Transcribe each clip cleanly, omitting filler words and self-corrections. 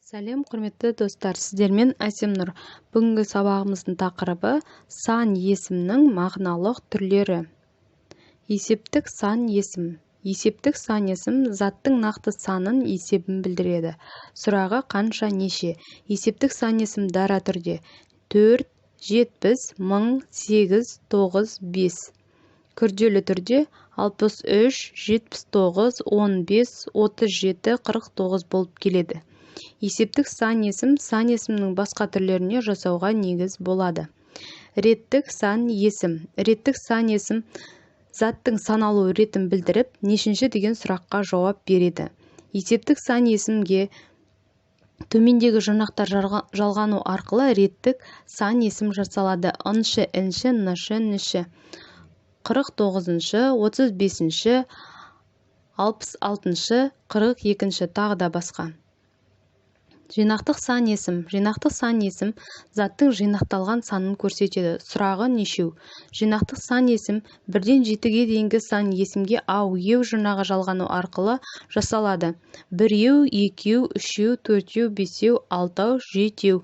Сәлем, құрметті достар, сіздермен Әсемнұр. Бүгінгі сабағымыздың тақырыбы сан есімнің мағыналық түрлері. Есептік сан есім. Есептік сан есім заттың нақты санын есебін білдіреді. Сұрағы қанша, неше? Есептік сан есім дара түрде 4, 70, 1000, 8, 9, 5. Күрделі түрде 63, 79, 15, 37, 49 болып келеді. Есептік сан есімнің басқа түрлеріне жасауға негіз болады. Реттік сан есім. Реттік сан есім заттың саналу ретін білдіріп, нешінші деген сұраққа жауап береді. Есептік сан есімге төмендегі жұрнақтар жалғану арқылы реттік сан есім жасалады. Ыншы, інші, нышы, ніші. 49-шы, 35-шы, 66-шы, 42-шы тағы да басқа. Жинақтық сан есім. Жинақтық сан есім заттың жинақталған санын көрсетеді. Сұрағы нешеу? Жинақтық сан есім 1-ден 7-ге дейінгі сан есімге ау, еу жұрнағы жалғану арқылы жасалады. 1-еу, 2-еу, 3-еу, 4-еу, 5-еу, 6-еу, 7-еу.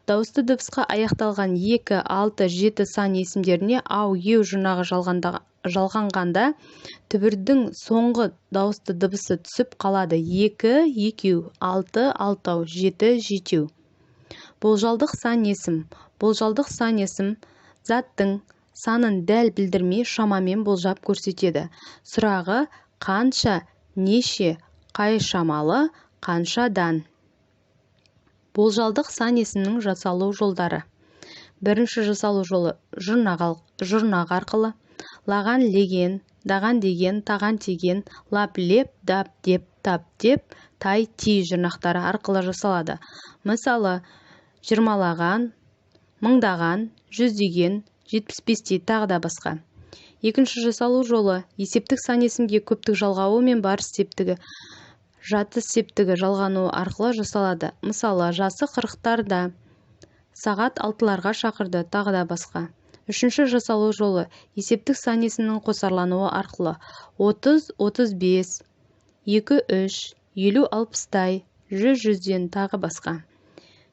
Дауысты дыбысқа аяқталған 2, 6, 7 сан есімдеріне ау, еу жұрнағы жалғанғанда түбірдің соңғы дауысты дыбысы түсіп қалады. 2, 2-еу, 6, 6-ау, 7, 7-еу. Болжалдық сан есім. Болжалдық сан есім заттың санын дәл білдірмей шамамен болжап көрсетеді. Сұрағы қанша, неше, қай шамалы, қаншадан? Болжалдық сан есімнің жасалу жолдары. Бірінші жасалу жолы жұрнақ арқылы. Лаған леген, даған деген, таған теген, лап леп, дап деп, тап деп, тай ти жұрнақтары арқылы жасалады. Мысалы, 20-лаған, мыңдаған, жүздеген, 75-тей тағы да басқа. Екінші жасалу жолы есептік сан есімге көптік жалғауы мен барыс септігі, жатыс септігі жалғануы арқылы жасалады. Мысалы, жасы 40-тарда, сағат 6-ларға шақырды, тағы да басқа. Үшінші жасалу жолы есептік сан есімнің қосарлануы арқылы 30, 35, 2, 3, 50, 60-тай, 100, 100-ден тағы басқа.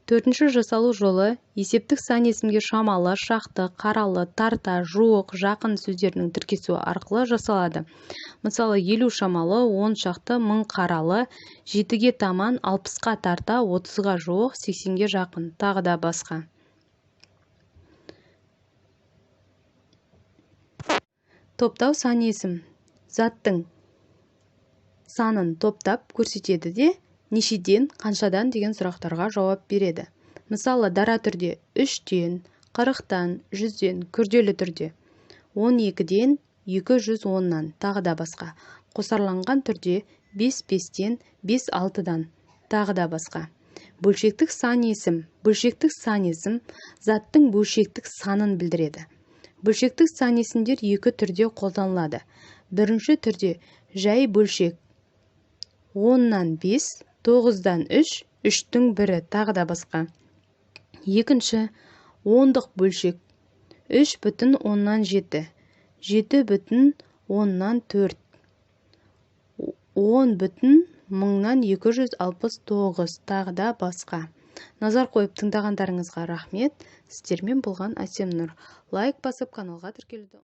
Төртінші жасалу жолы есептік сан есімге шамалы, шақты, қаралы, тарта, жуық, жақын сөздерінің тіркесуі арқылы жасалады. Мысалы, 50 шамалы, 10 шақты, 1000 қаралы, 7-ге таман, 60-қа тарта, 30-ға жуық, 80-ге жақын, тағы да басқа. Топтау сан есім. Заттың санын топтап көрсетеді де, нешеден, қаншадан деген сұрақтарға жауап береді. Мысалы, дара түрде 3-тен, 40-тан, 100-ден, күрделі түрде 12-ден, 210-нан, тағы да басқа. Қосарланған түрде 5-5-тен, 5-6-дан, тағы да басқа. Бөлшектік сан есім. Бөлшектік сан есім заттың бөлшектік санын білдіреді. Бөлшектік сан есімдер екі түрде қолданылады. Бірінші түрде жай бөлшек 10-нан 5, 9-дан 3, 3-тің 1-і, тағы да басқа. Екінші, ондық бөлшек 3,10-нан 7, 7,10-нан 4, 10,1000-нан 269, тағы да басқа. Назар қойып тыңдағандарыңызға рахмет. Сіздермен болған Әсемнұр. Лайк басып каналға тіркелуді